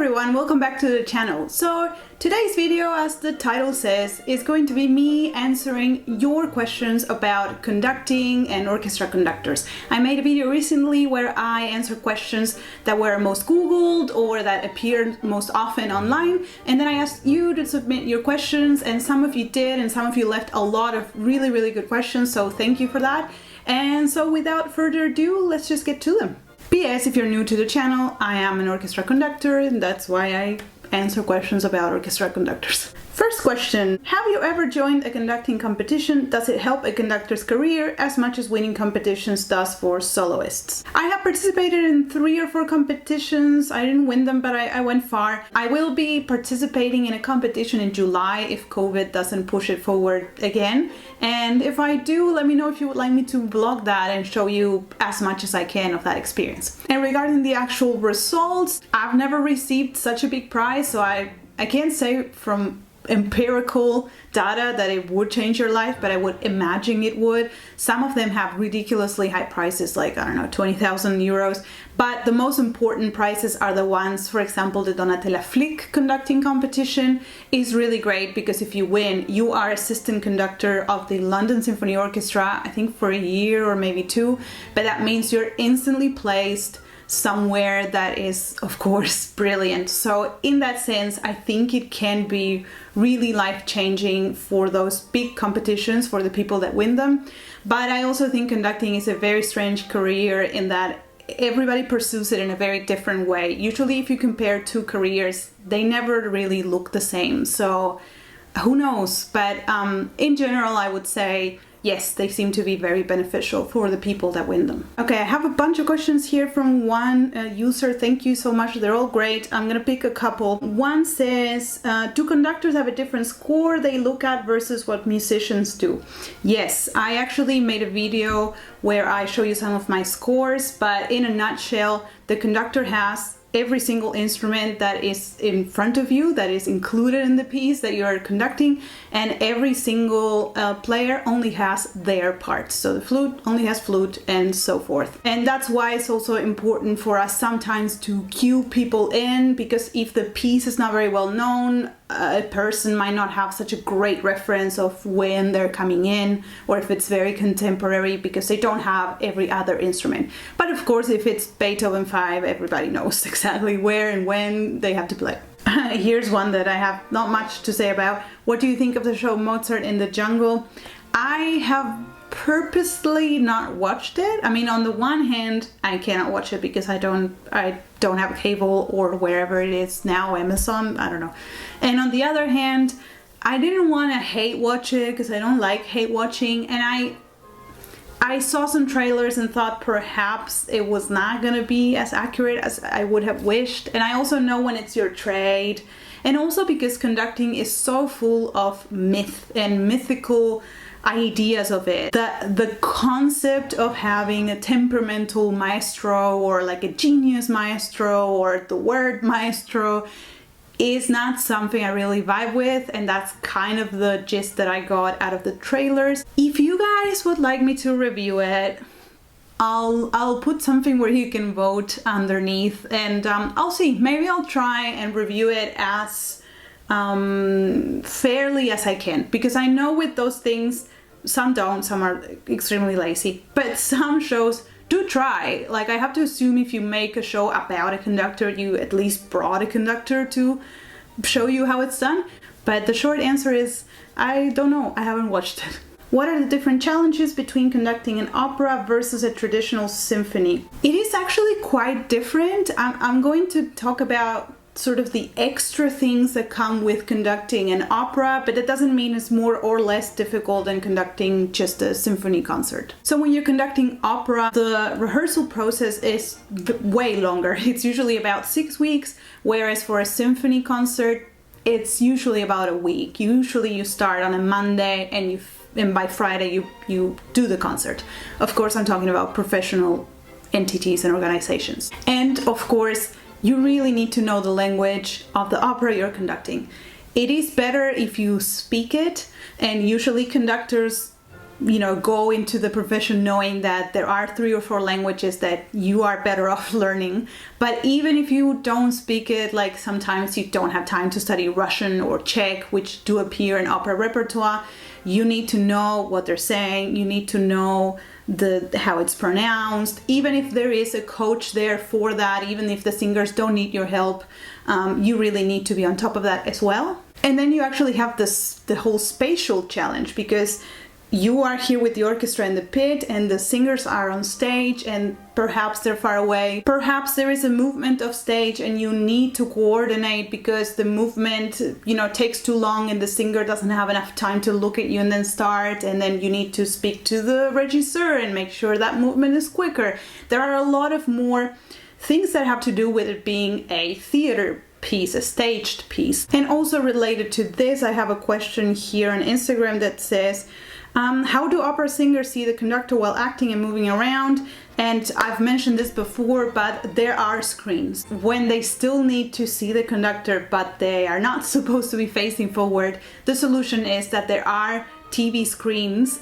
everyone, welcome back to the channel. So today's video, as the title says, is going to be me answering your questions about conducting and orchestra conductors. I made a video recently where I answered questions that were most googled or that appeared most often online, and then I asked you to submit your questions, and some of you did and some of you left a lot of really good questions, so thank you for that. And so without further ado, let's just get to them. P.S. If you're new to the channel, I am an orchestra conductor, and that's why I answer questions about orchestra conductors. First question: have you ever joined a conducting competition? Does it help a conductor's career as much as winning competitions does for soloists? I have participated in 3 or 4 competitions. I didn't win them, but I went far. I will be participating in a competition in July if COVID doesn't push it forward again. And if I do, let me know if you would like me to vlog that and show you as much as I can of that experience. And regarding the actual results, I've never received such a big prize, so I can't say from empirical data that it would change your life, but I would imagine it would. Some of them have ridiculously high prices, like, I don't know, 20,000 euros. But the most important prizes are the ones, for example, the Donatella Flick conducting competition is really great because if you win, you are assistant conductor of the London Symphony Orchestra, I think for a year or maybe 2, but that means you're instantly placed somewhere that is, of course, brilliant. So in that sense, I think it can be really life-changing for those big competitions, for the people that win them. But I also think conducting is a very strange career in that everybody pursues it in a very different way. Usually if you compare 2 careers, they never really look the same. So who knows? But in general, I would say yes, they seem to be very beneficial for the people that win them. Okay, I have a bunch of questions here from one user. Thank you so much. They're all great. I'm gonna pick a couple. One says, do conductors have a different score they look at versus what musicians do? Yes, I actually made a video where I show you some of my scores, but in a nutshell, the conductor has every single instrument that is in front of you, that is included in the piece that you're conducting, and every single player only has their part. So the flute only has flute and so forth. And that's why it's also important for us sometimes to cue people in, because if the piece is not very well known, a person might not have such a great reference of when they're coming in, or if it's very contemporary because they don't have every other instrument. But of course, if it's Beethoven 5, everybody knows exactly where and when they have to play. Here's one that I have not much to say about. What do you think of the show Mozart in the Jungle? I have purposely not watched it. I mean, on the one hand, I cannot watch it because I don't have a cable, or wherever it is now, Amazon, I don't know. And on the other hand, I didn't want to hate watch it because I don't like hate watching, and I saw some trailers and thought perhaps it was not gonna be as accurate as I would have wished. And I also know when it's your trade, and also because conducting is so full of myth and mythical ideas of it. The concept of having a temperamental maestro, or like a genius maestro, or the word maestro, is not something I really vibe with, and that's kind of the gist that I got out of the trailers. If you guys would like me to review it, I'll put something where you can vote underneath, and I'll see. Maybe I'll try and review it as fairly as I can, because I know with those things, some don't, some are extremely lazy, but some shows do try. Like, I have to assume if you make a show about a conductor, you at least brought a conductor to show you how it's done. But the short answer is, I don't know, I haven't watched it. What are the different challenges between conducting an opera versus a traditional symphony? It is actually quite different. I'm going to talk about sort of the extra things that come with conducting an opera, but that doesn't mean it's more or less difficult than conducting just a symphony concert. So when you're conducting opera, the rehearsal process is way longer. It's usually about 6 weeks, whereas for a symphony concert, it's usually about a week. Usually you start on a Monday and by Friday you do the concert. Of course, I'm talking about professional entities and organizations. And of course, you really need to know the language of the opera you're conducting. It is better if you speak it, and usually conductors go into the profession knowing that there are 3 or 4 languages that you are better off learning. But even if you don't speak it, like sometimes you don't have time to study Russian or Czech, which do appear in opera repertoire, you need to know what they're saying. You need to know how it's pronounced. Even if there is a coach there for that, even if the singers don't need your help, you really need to be on top of that as well. And then you actually have the whole spatial challenge, because you are here with the orchestra in the pit and the singers are on stage, and perhaps they're far away. Perhaps there is a movement of stage and you need to coordinate because the movement, takes too long and the singer doesn't have enough time to look at you and then start, and then you need to speak to the regisseur and make sure that movement is quicker. There are a lot of more things that have to do with it being a theater piece, a staged piece. And also related to this, I have a question here on Instagram that says, how do opera singers see the conductor while acting and moving around? And I've mentioned this before, but there are screens. When they still need to see the conductor, but they are not supposed to be facing forward, the solution is that there are TV screens,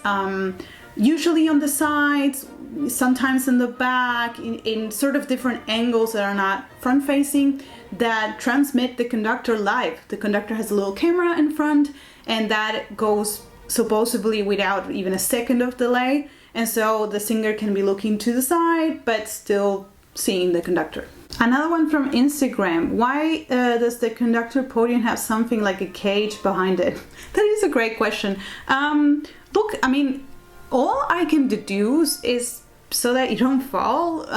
usually on the sides, sometimes in the back, in sort of different angles that are not front facing, that transmit the conductor live. The conductor has a little camera in front, and that goes supposedly without even a second of delay, and so the singer can be looking to the side but still seeing the conductor. Another one from Instagram: why does the conductor podium have something like a cage behind it? That is a great question. Look, I mean, all I can deduce is so that you don't fall,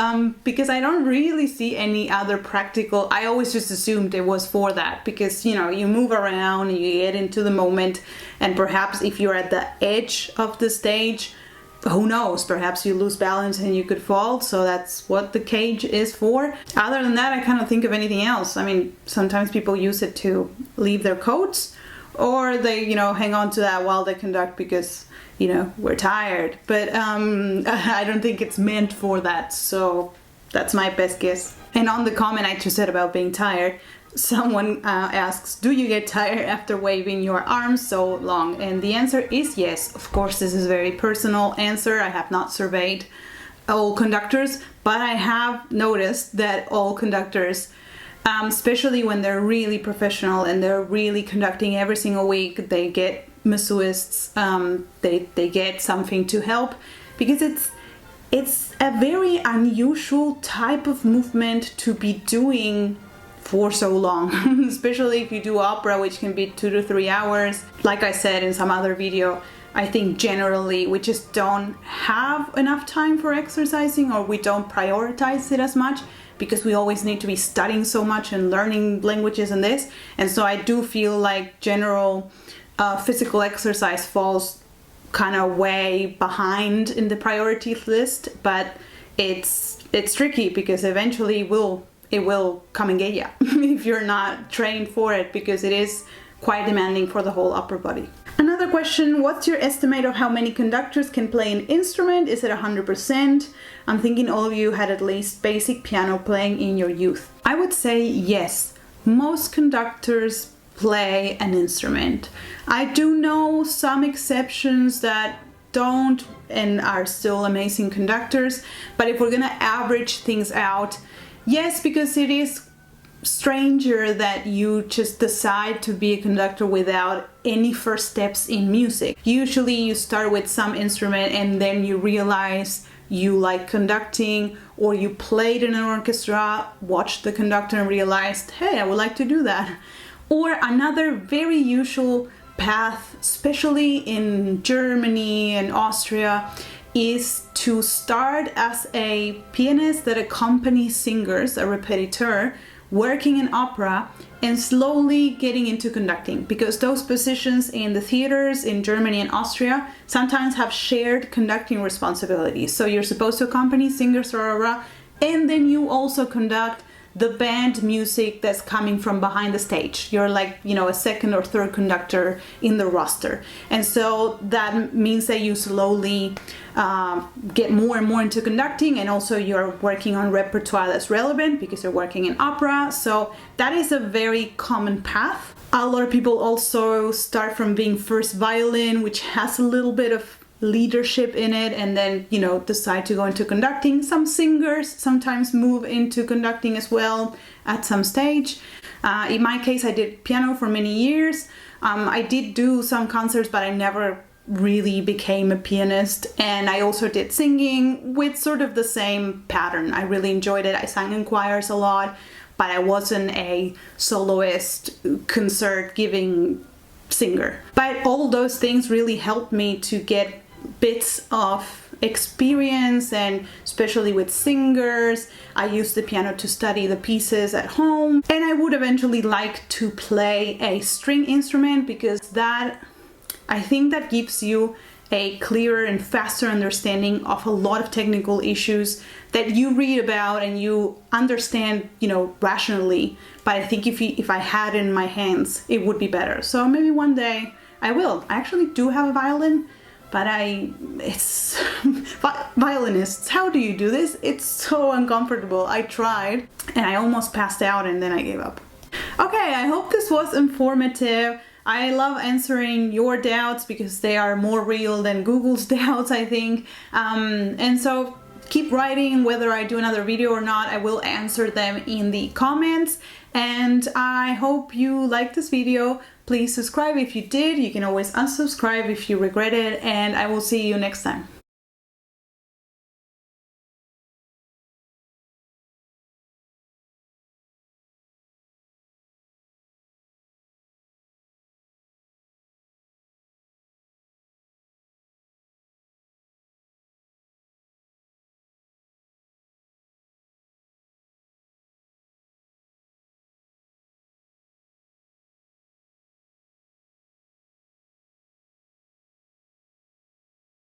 because I don't really see any other practical. I always just assumed it was for that, because you move around and you get into the moment, and perhaps if you're at the edge of the stage, who knows, perhaps you lose balance and you could fall, so that's what the cage is for. Other than that, I cannot think of anything else. I mean, sometimes people use it to leave their coats, or they hang on to that while they conduct because we're tired, but I don't think it's meant for that, so that's my best guess. And on the comment I just said about being tired, someone asks, do you get tired after waving your arms so long? And the answer is yes. Of course, this is a very personal answer. I have not surveyed all conductors, but I have noticed that all conductors, especially when they're really professional and they're really conducting every single week, they get masseuists, they get something to help, because it's a very unusual type of movement to be doing for so long, especially if you do opera, which can be 2 to 3 hours. Like I said in some other video, I think generally we just don't have enough time for exercising, or we don't prioritize it as much, because we always need to be studying so much and learning languages and this. And so I do feel like general physical exercise falls kind of way behind in the priority list, but it's tricky, because eventually it will come and get you if you're not trained for it, because it is quite demanding for the whole upper body. Another question: what's your estimate of how many conductors can play an instrument? Is it 100%? I'm thinking all of you had at least basic piano playing in your youth. I would say yes. Most conductors play an instrument. I do know some exceptions that don't and are still amazing conductors, but if we're gonna average things out, yes, because it is stranger that you just decide to be a conductor without any first steps in music. Usually you start with some instrument and then you realize you like conducting, or you played in an orchestra, watched the conductor and realized, hey, I would like to do that. Or another very usual path, especially in Germany and Austria, is to start as a pianist that accompanies singers, a repetiteur, working in opera, and slowly getting into conducting, because those positions in the theaters in Germany and Austria sometimes have shared conducting responsibilities. So you're supposed to accompany singers or opera, and then you also conduct the band music that's coming from behind the stage. You're like, a second or third conductor in the roster. And so that means that you slowly get more and more into conducting, and also you're working on repertoire that's relevant because you're working in opera. So that is a very common path. A lot of people also start from being first violin, which has a little bit of leadership in it and then, you know, decide to go into conducting. Some singers sometimes move into conducting as well at some stage. In my case, I did piano for many years. I did do some concerts, but I never really became a pianist. And I also did singing with sort of the same pattern. I really enjoyed it. I sang in choirs a lot, but I wasn't a soloist, concert giving singer. But all those things really helped me to get bits of experience, and especially with singers, I used the piano to study the pieces at home. And I would eventually like to play a string instrument, because that, I think that gives you a clearer and faster understanding of a lot of technical issues that you read about and you understand, you know, rationally. But I think if I had it in my hands, it would be better. So maybe one day I will. I actually do have a violin, but it's violinists, how do you do this? It's so uncomfortable. I tried and I almost passed out and then I gave up. Okay, I hope this was informative. I love answering your doubts because they are more real than Google's doubts, I think. And so keep writing. Whether I do another video or not, I will answer them in the comments. And I hope you liked this video. Please subscribe if you did. You can always unsubscribe if you regret it. And I will see you next time.